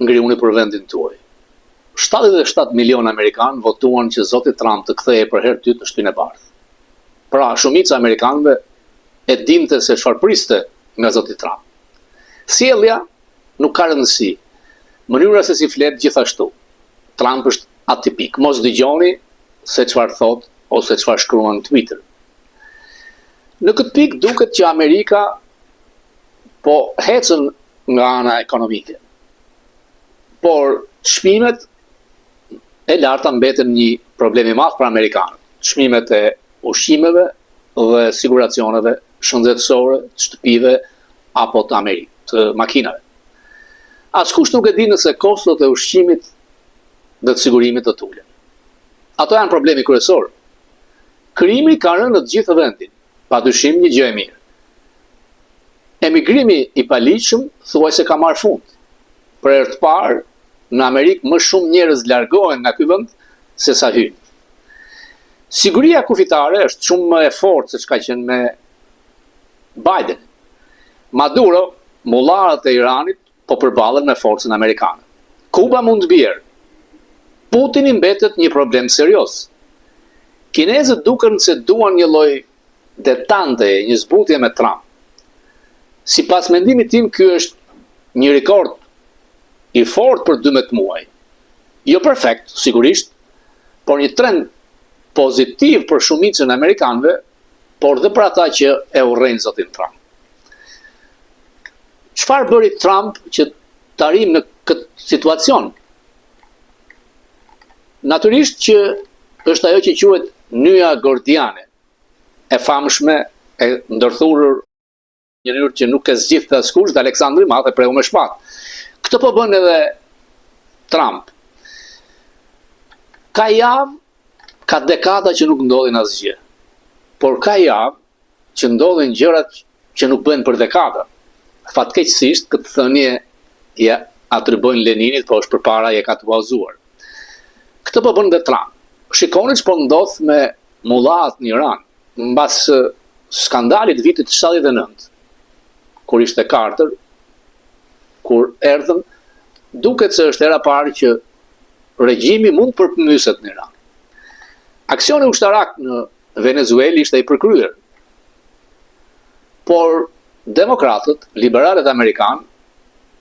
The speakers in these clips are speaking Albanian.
ngriuni për vendin tuaj. 77 milion Amerikanë votuan që zoti Trump të kthehej për herë dytë në Shtëpinë e Bardhë. Pra, shumica e Amerikanëve e dinte se çfarë priste nga zoti Trump. Sjellja nuk ka rëndësi. Mënyra se si flet gjithashtu. Trump është atipik. Mos dëgjoni se çfarë thot ose çfarë shkruan në Twitter. Në këtë pikë duket që Amerika po hecën nga ana ekonomike. Por çmimet e larta mbeten një problem i madh për amerikanët. Çmimet e ushqimeve dhe siguracioneve shëndetësore, të shtëpive apo të makinave. Askush nuk e di nëse kostot e ushqimit dhe të sigurimit të tulen. Ato janë problemi kryesor. Krimi ka rënë në të gjithë vendin, padyshim një gjë e mirë. Emigrimi i paligjshëm thuajse ka marrë fund. Për herë të parë në Amerikë më shumë njerëz largohen nga ky vend se sa hyjnë. Siguria kufitare është shumë më e fortë se çka qenë me Biden. Maduro, mullarët e Iranit po përballen me forcën amerikane. Kuba mund të bjerë. Putini mbetet një problem serioz. Kinezët duken se duan një lloj detante, një zbutje me Trump. Sipas mendimit tim, ky është një rekord i fortë për 12 muaj. Jo perfekt, sigurisht, por një trend pozitiv për shumicën e amerikanëve, por dhe për ata që e urrejnë zotin Trump. Çfarë bëri Trump që të arrijmë në këtë situacion? Natyrisht që është ajo që quhet nyja gordiane, e famshme, e ndërthurur një mënyrë që nuk e zgjidhte askush, dhe Aleksandri i Madh e prehu me shpatë. Këtë po bën edhe Trump. Ka javë, ka dekada që nuk ndodhin asgjë. Por ka javë që ndodhin gjërat që nuk bëhen për dekada. Fatkeqësisht, këtë thënie ja atribuojnë Leninit, po është përpara e ka të bazuar. Këtë po bën dhe Trump. Shikoni ç'po ndodh me mullat në Iran, mbas skandalit vitit 79, kur ishte Carter, kur erdhën, duket se është era parë që regjimi mund përpyset në Iran. Aksioni ushtarak në Venezuelë ishte i përkryer. Por demokratët, liberalët amerikanë,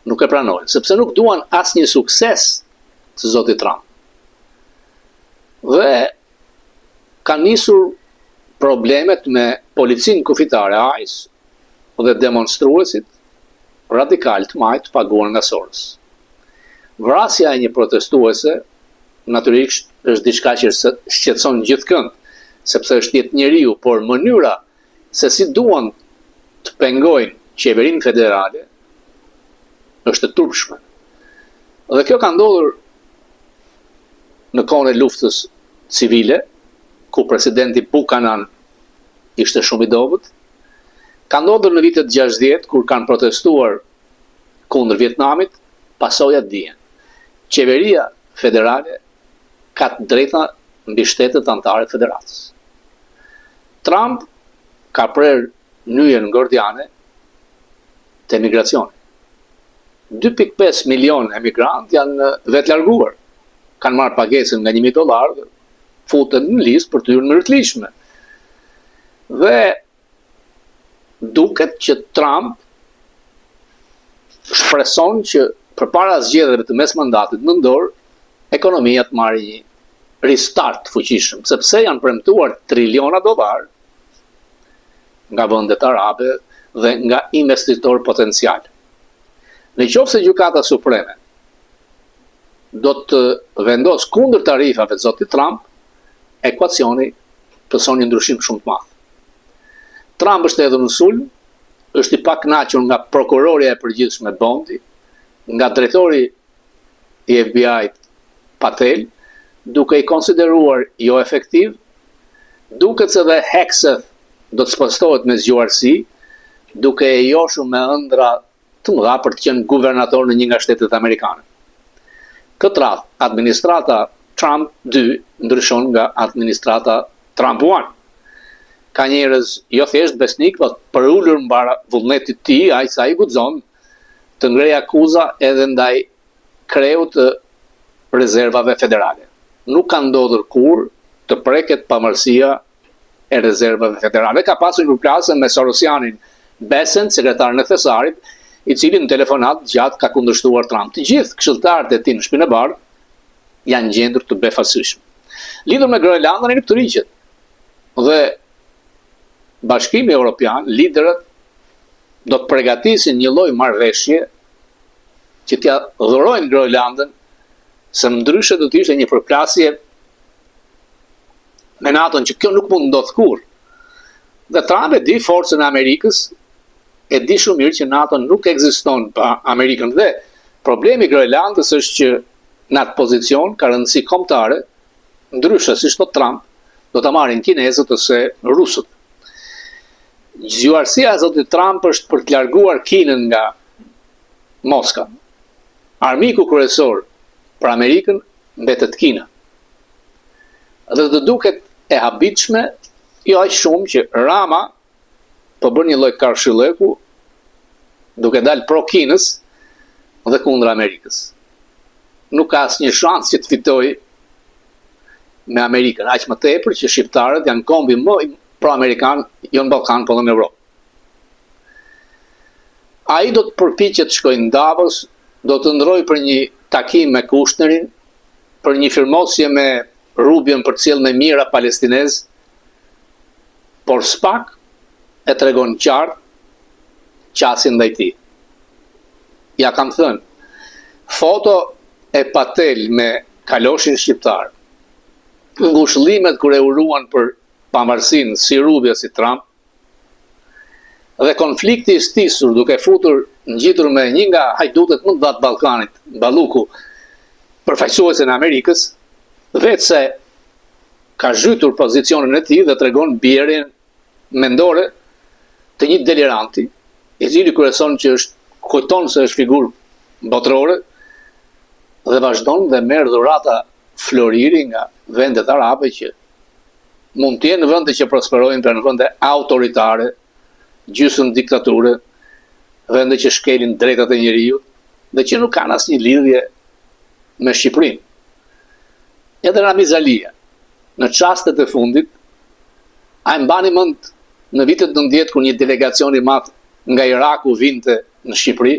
nuk e pranojnë, sepse nuk duan asnjë sukses të zotit Trump. Dhe kanë nisur problemet me policinë kufitare ICE dhe demonstruesit radikal të majtë paguar nga Soros. Vrasja e një protestuese natyrisht është diçka që shqetëson gjithëkënd, sepse është jetë njeriu, por mënyra se si duan të pengojnë qeverinë federale është e turpshme. Dhe kjo ka ndodhur në kohën e luftës civile, ku presidenti Buchanan ishte shumë i dobët. Ka ndodhur në vitet 60, kur kanë protestuar kundër Vietnamit, pasojat dihen. Qeveria federale ka të drejta mbi shtetet anëtare të federatës. Trump ka prerë nyjen gordiane të emigracionit. 2.5 milion emigrant janë vetë larguar. Kanë marrë pagesën nga $1.000 dhe futen në listë për të hyrë në rrëtëlishme. Dhe duket që Trump shpreson që përpara zgjedhjeve të mes mandatit nëntor, ekonomia të marrë një restart fuqishëm, sepse janë premtuar triliona dollar nga vendet arabe dhe nga investitor potencial. Në qoftë se gjykata supreme do të vendos kundër tarifave të zotit Trump, ekuacioni pëson një ndryshim shumë të madh. Trump është edhe në sulm, është i pakënaqur nga prokuroria e përgjithshme Bondi, nga drejtori i FBI Patel, duke i konsideruar jo efektiv, duket se dhe Hegseth do të spostohet me zgjuarsi, duke e joshur me ëndra të mëdha për të qenë guvernator në një nga shtetet amerikane. Këtë radhë, administrata Trump 2 ndryshon nga administrata Trump 1. Ka njerëz jo thjesht besnik, por ulur mbar vullnetit të tij, ai sa i guxon të ngrej akuza edhe ndaj kreu të rezervave federale. Nuk ka ndodhur kur të preket pamërsia e rezervave federale. Ka pasur një përplasje me Sorosianin Besen, sekretarin e Thesarit, i cili në telefonat gjatë ka kundërshtuar Trump. Të gjithë këshilltarët e tij në Shtëpinë e Bardhë janë gjendur të befasueshëm. Lidhur me Groenlandën e Nepturiqet dhe Bashkimi Evropian, liderët do të përgatisin një lloj marrëveshje që t'ia dhurojnë Groenlandën, se ndryshe do të ishte një përplasje me NATO-n që kjo nuk mund ndodh kurrë. Dhe Trump e di forcën e Amerikës, e di shumë mirë që NATO nuk ekziston pa Amerikën. Dhe problemi i Groenlandës është që në atë pozicion ka rëndësi kombëtare, ndryshe siç thot Trump, do ta marrin kinezët ose rusët. Zgjuarësia e zotit Trump është për të larguar Kinën nga Moska. Armiku kryesor për Amerikën mbetet Kina. Dhe të duket e habitshme, jo aq shumë që Rama po bën një lloj karshilleku duke dalë pro Kinës dhe kundër Amerikës. Nuk ka asnjë shans që të fitojë me Amerikën, aq më tepër që shqiptarët janë kombi më pro-amerikan, jo në Ballkan, po edhe në Europë. Ai do të përpiqet të shkojë në Davos, do të ndrojë për një takim me Kushnerin, për një firmosje me Rubion për të cilën me mira palestinez, por s'pak e tregon qartë qasin ndaj tij. Ja kam thënë, foto e Patel me kaloshin shqiptar, ngushëllimet kur e uruan për pavarësinë si Rubio si Trump, dhe konflikti i stisur duke futur ngjitur me një nga hajdutët më të dha të Ballkanit, Balluku, përfaqësuesen e Amerikës, vetë se ka zhytur pozicionin e tij dhe tregon bjerjen mendore të një deliranti, i cili kujton se është figurë botërore dhe vazhdon dhe merr dhurata floriri nga vendet arabe që mund të jenë në vende që prosperojnë, për në vende autoritare, gjysmë diktature, vende që shkelin drejtat e njerëzit dhe që nuk kanë asnjë lidhje me Shqipërinë. Edhe Ramiz Alia, në çastet e fundit, ai mbani mend në vitet 90 kur një delegacion i madh nga Iraku vinte në Shqipëri,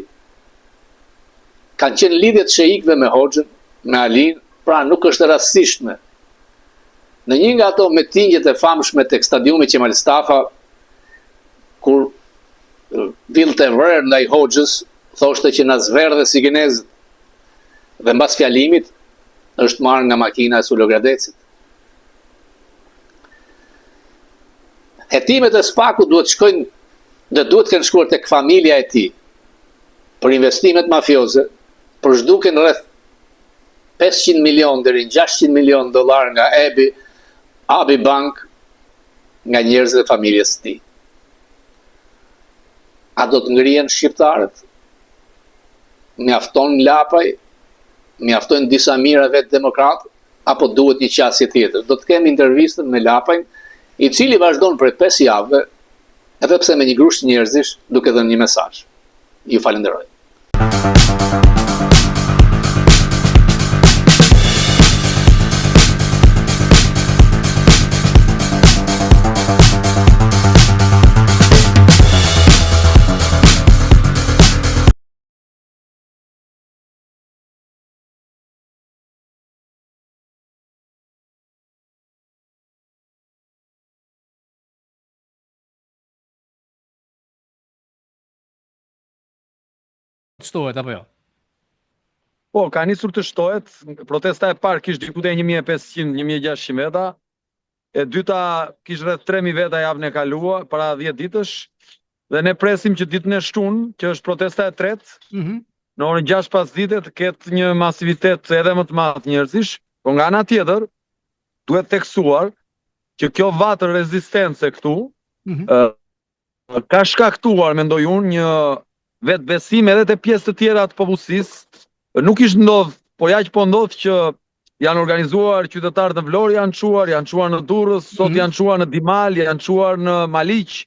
kanë qenë lidhje të sheikëve me Hoxhën, me Alin, pra nuk është e rastishme. Në një nga ato mitingjet e famshme tek stadiumi Qemal Stafa, kur vilte vrerë ndaj Hoxhës, thoshte që na zverdhe si kinezët. Dhe mbas fjalimit është marrë nga makina e Sulogradecit. Hetimet e SPAK-ut duhet shkojnë dhe duhet kanë shkuar tek familja e tij për investimet mafioze, për zhduken rreth 500 milion deri në 600 milion dollar nga Abi Bank nga njerëzit e familjes së tij. A do të ngrihen shqiptarët? Mjafton lapaj? Mjaftojnë disa mira vetë demokratë? Apo duhet një qasje tjetër? Do të kemi intervistën me Lapajn, i cili vazhdon për 5 javë, edhe pse me një grusht njerëzish, duke dhënë një mesazh. Ju falenderoj. Shtohet apo jo? Po, ka nisur të shtohet. Protesta e parë kishte diku te 1500-1600 veta. E dyta kishte rreth 3000 veta javën e kaluar, para 10 ditësh. Dhe ne presim që ditën e shtunë, që është protesta e tretë, në orën 6 pasdite të ketë një masivitet edhe më të madh njerëzish, por nga ana tjetër duhet theksuar që kjo vatër rezistence këtu ka shkaktuar, mendoj unë, një vetë besim edhe të pjesë të tjera të popullsisë. Nuk ishte ndodh, por ja që po ndodh që janë organizuar qytetarë në Vlorë, janë çuar në Durrës, sot janë çuar në Dimal, janë çuar në Maliq.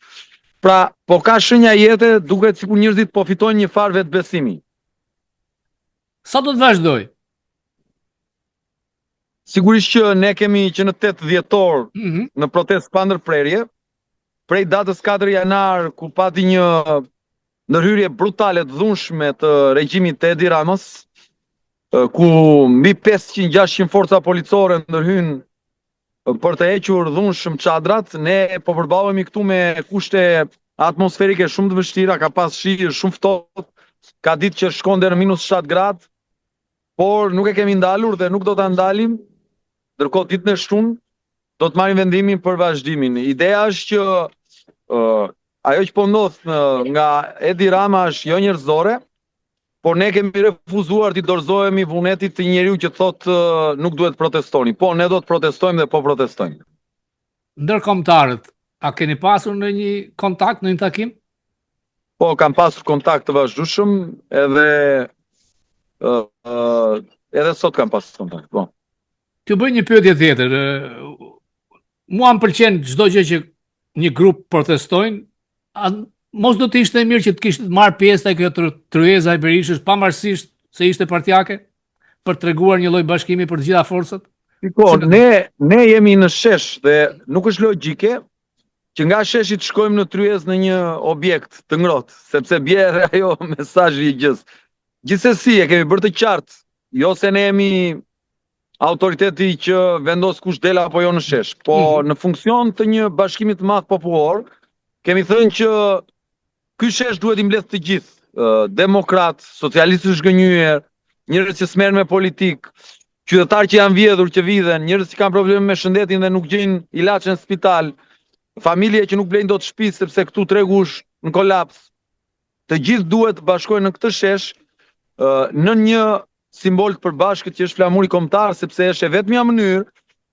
Pra, po ka shenja jete, duket sikur njerëzit po fitojnë një farë vetë besimi. Sa do të vazhdoj? Sigurisht që ne kemi që në 8 dhjetor në protestë pa ndërprerje, prej datës 4 janar ku pati një ndërhyrje brutale të dhunshme të regjimit të Edi Ramës, ku mbi 500-600 forca policore ndërhyn për të hequr dhunshëm çadrat, ne po përballemi këtu me kushte atmosferike shumë të vështira, ka pas shi shumë ftohtë, ka ditë që shkon deri në -7 gradë, por nuk e kemi ndalur dhe nuk do ta ndalim. Ndërkohë ditën e shtunë do të marrim vendimin për vazhdimin. Ideja është që ajo që po ndodh nga Edi Rama është jo njerëzore, por ne kemi refuzuar të dorëzohemi vullnetit të njeriu që thotë nuk duhet protestoni. Po, ne do të protestojmë dhe po protestojmë. Ndërkombëtarët, a keni pasur në një kontakt, në një takim? Po, kam pasur kontakt të vazhdueshëm edhe sot kam pasur kontakt. Po. T'ju bëj një pyetje tjetër. Mua më pëlqen çdo gjë që një grup protestojnë, mos do të ishte mirë që të kishte marrë pjesë te kjo tryeza e Berishës, pavarësisht se ishte partijake, për të treguar një lloj bashkimi për të gjitha forcat? Po, ne jemi në shesh dhe nuk është logjike që nga sheshi të shkojmë në tryezë në një objekt të ngrohtë, sepse bie ajo mesazhi i gjës. Gjithsesi e kemi bërë të qartë, jo se ne jemi autoriteti që vendos kush del apo jo në shesh, po në funksion të një bashkimi të madh popullor, kemi thënë që ky shesh duhet i mbledh të gjithë, demokrat, socialistë të zhgënjyer, njerëz që s'merren me politik, qytetarë që janë vjedhur që vidhen, njerëz që kanë probleme me shëndetin dhe nuk gjejnë ilaç në spital, familje që nuk blejnë dot shtëpi sepse këtu tregu është në kolaps. Të gjithë duhet të bashkohen në këtë shesh në një simbol të përbashkët që është flamuri kombëtar, sepse është e vetmja mënyrë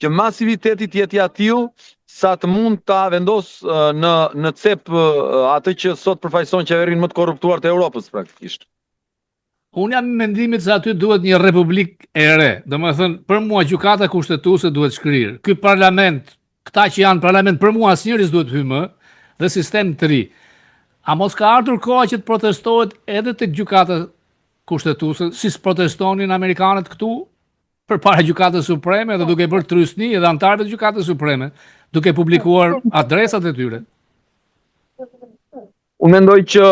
që masiviteti të jetë i atill sa të mund ta vendos në cep atë që sot përfaqëson qeverinë më të korruptuar të Europës praktikisht. Unë jam në mendimit se aty duhet një republikë e re. Domethënë, për mua gjykata kushtetuese duhet shkrirë. Ky parlament, këta që janë parlament, për mua asnjëri s'duhet hyjë më dhe sistem të ri. A mos ka ardhur koha që të protestohet edhe tek gjykata kushtetuese, si protestonin amerikanët këtu përpara gjykatës supreme dhe duke bërë trysni edhe antarëve të gjykatës supreme, duke publikuar adresat e tyre? Unë mendoj që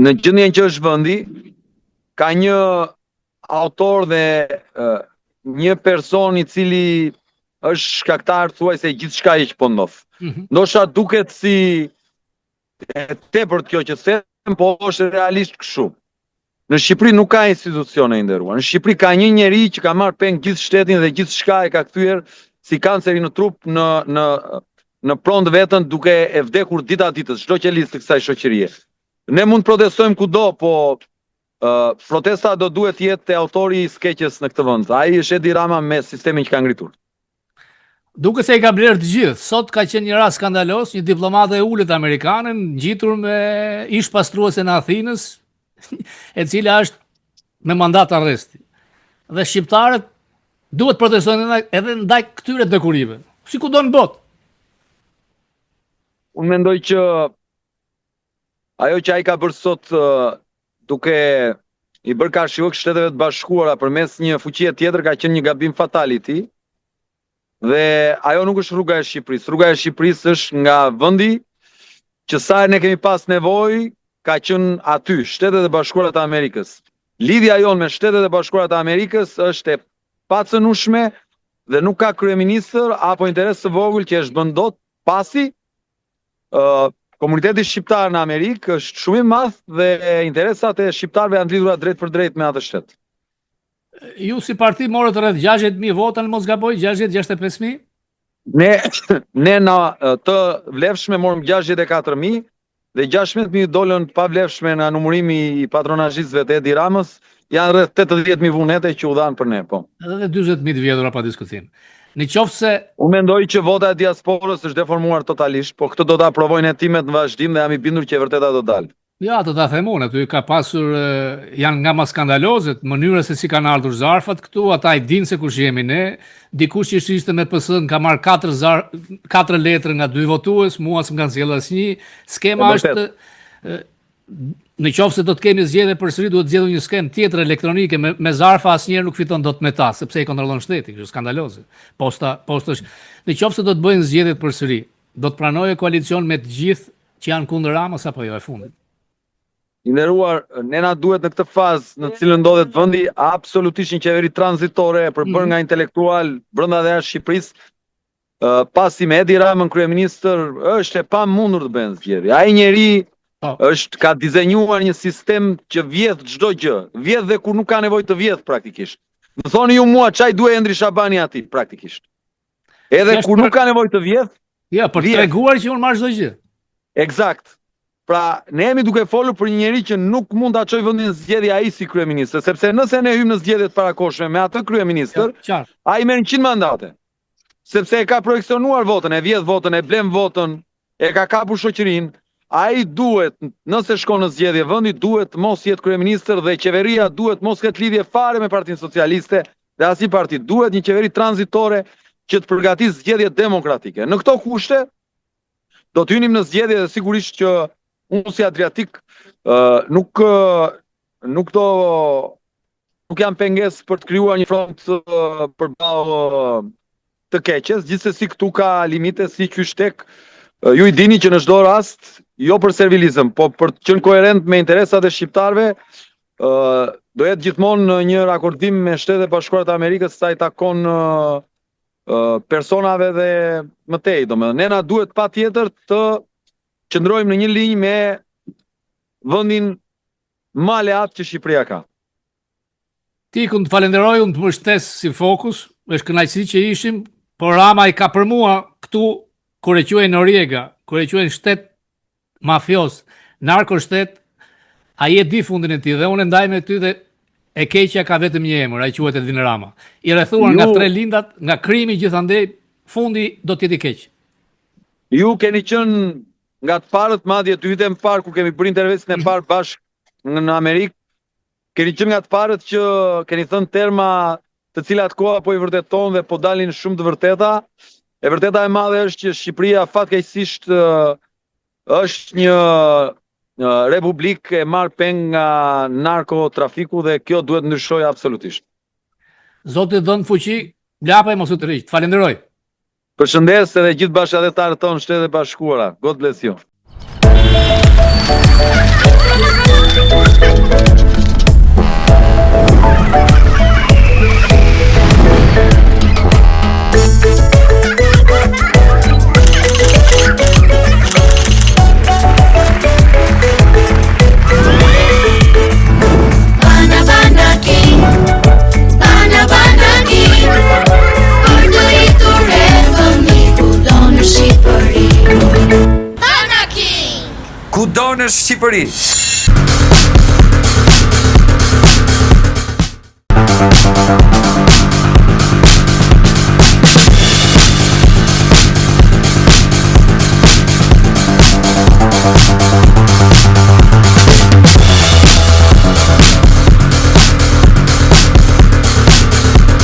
në gjendjen që është vendi, ka një autor dhe një person i cili është shkaktar thuajse gjithçka që po ndodh. Ndoshta duket si e tepërt kjo që them, po është realisht kështu. Në Shqipëri nuk ka institucione nderuar. Në Shqipëri ka një njeri që ka marrë peng gjithë shtetin dhe gjithçka e ka kthyer si kanceri në trup në prond veten duke e vdekur dita ditës çdo qelisë të kësaj shoqërie. Ne mund të protestojmë kudo, po protesta do duhet të jetë te autori i skeqjes në këtë vend. Ai është Edi Rama me sistemin që ka ngritur. Duke se i ka blerë të gjithë. Sot ka qenë një rast skandalos, një diplomate e ulët amerikane ngjitur me ish pastruese në Athinës, e cila është me mandat arresti. Dhe shqiptarët duhet protestojnë edhe ndaj këtyre dekurive, si kudo në botë. Unë mendoj që ajo që ai ka bërë sot duke i bërë kashillok Shteteve të Bashkuara përmes një fuqie tjetër ka qenë një gabim fatality. Dhe ajo nuk është rruga e Shqipërisë. Rruga e Shqipërisë është nga vendi që sa ne kemi pas nevojë ka qenë aty, Shtetet e Bashkuara të Amerikës. Lidhja jonë me Shtetet e Bashkuara të Amerikës është e pacënueshme dhe nuk ka kryeministër apo interes të vogël që është bën dot pasi komuniteti shqiptar në Amerikë është shumë i madh dhe interesat e shqiptarëve janë lidhura drejt për drejt me atë shtet. Ju si parti morët rreth 60.000 vota në mos gaboj, 65.000? Ne në të vlefshme morëm 64.000 dhe 16.000 dolën pa vlefshme në numërimi i patronazhistëve të Edi Ramës, janë rreth 80.000 vunete që u dhanë për ne, po. Edhe 40.000 të vjedhura pa diskutim. Në qoftë se mendoj që vota e diasporës është deformuar totalisht, po këtë do ta provojnë hetimet në vazhdim dhe jam i bindur që e vërteta do dalë. Ja, të ta them unë, aty ka pasur, janë nga ma skandalozet, mënyra se si kanë ardhur zarfat këtu, ata i dinë se kush jemi ne, dikush që ishte me PS-n ka marrë 4 letrë nga 2 votues, mua s'm kanë sjellë asnjë. Skema është në qoftë se do të kemi zgjedhje përsëri, duhet zgjedhur një skemë tjetër elektronike me zarfa, asnjëherë nuk fiton dot me ta, sepse e kontrollon shteti, kështu skandaloze. Posta është. Në qoftë se do të bëjnë zgjedhjet përsëri, do të pranojë koalicion me të gjithë që janë kundër Ramës apo jo e fundit? I nderuar, ne na duhet në këtë fazë në cilën ndodhet vendi absolutisht një qeveri tranzitore përbërë nga intelektual brenda dhe jashtë Shqipërisë. Pasi me Edi Ramën kryeministër, është e pamundur të bëhen zgjedhje. Ai njeri ka dizenjuar një sistem që vjedh çdo gjë, vjedh dhe kur nuk ka nevojë të vjedh praktikisht. Më thoni ju mua çaj duhet Endri Shabani aty praktikisht. Edhe kur nuk ka nevojë të vjedh. Ja, për treguar që unë marr çdo gjë. Eksakt. Pra, ne jemi duke folur për një njeri që nuk mund ta çojë vendin në zgjedhje ai si kryeministër, sepse nëse ne hym në zgjedhjet parakoshme me atë kryeministër, ai merr 100 mandate. Sepse e ka projeksionuar votën, e vjedh votën, e blen votën, e ka kapur shoqërinë. Ai duhet, nëse shkon në zgjedhje vendi, duhet mos jetë kryeministër dhe qeveria duhet mos ketë lidhje fare me Partinë Socialiste dhe asnjë parti. Duhet një qeveri tranzitore që të përgatisë zgjedhje demokratike. Në këto kushte do të hynim në zgjedhje dhe sigurisht që unë si Adriatik nuk jam pengesë për të krijuar një front përballë të keqes, gjithsesi këtu ka limite si qyshtek. Ju i dini që në çdo rast, jo për servilizëm, po për të qenë koherent me interesat e shqiptarëve, do jetë gjithmonë një rakordim me Shtetet e Bashkuara të Amerikës sa i takon personave dhe mëtej. Domethënë, ne na duhet patjetër të qëndrojmë në një linjë me vendin më aleat që Shqipëria ka. Tikun, të falenderoj, unë të mbështes si Fokus, është kënaqësi që ishim, por Rama i ka për mua këtu kur e quajnë Noriega, kur e quajnë shtet mafios, narkoshtet, ai e di fundin e tij dhe unë ndaj me ty dhe e keqja ka vetëm një emër, ai quhet Edvin Rama. I rrethuar nga tre lindat, nga krimi gjithandej, fundi do të jetë i keq. Ju keni qenë nga të parët, madje të hytem parë kur kemi bërë intervistin e parë bashkë në Amerikë, keni qenë nga të parët që keni thënë terma të cilat koha po i vërteton dhe po dalin shumë të vërteta. E vërteta e madhe është që Shqipëria fatkeqësisht është një republikë e marrë peng nga narkotrafiku dhe kjo duhet ndryshojë absolutisht. Zoti dhënë fuqi, lapaj mos u të rriq. Falenderoj. Përshëndes edhe gjithë bashkëdhetarët tonë Shtetet e Bashkuara. God bless you. Kudo në Shqipëri.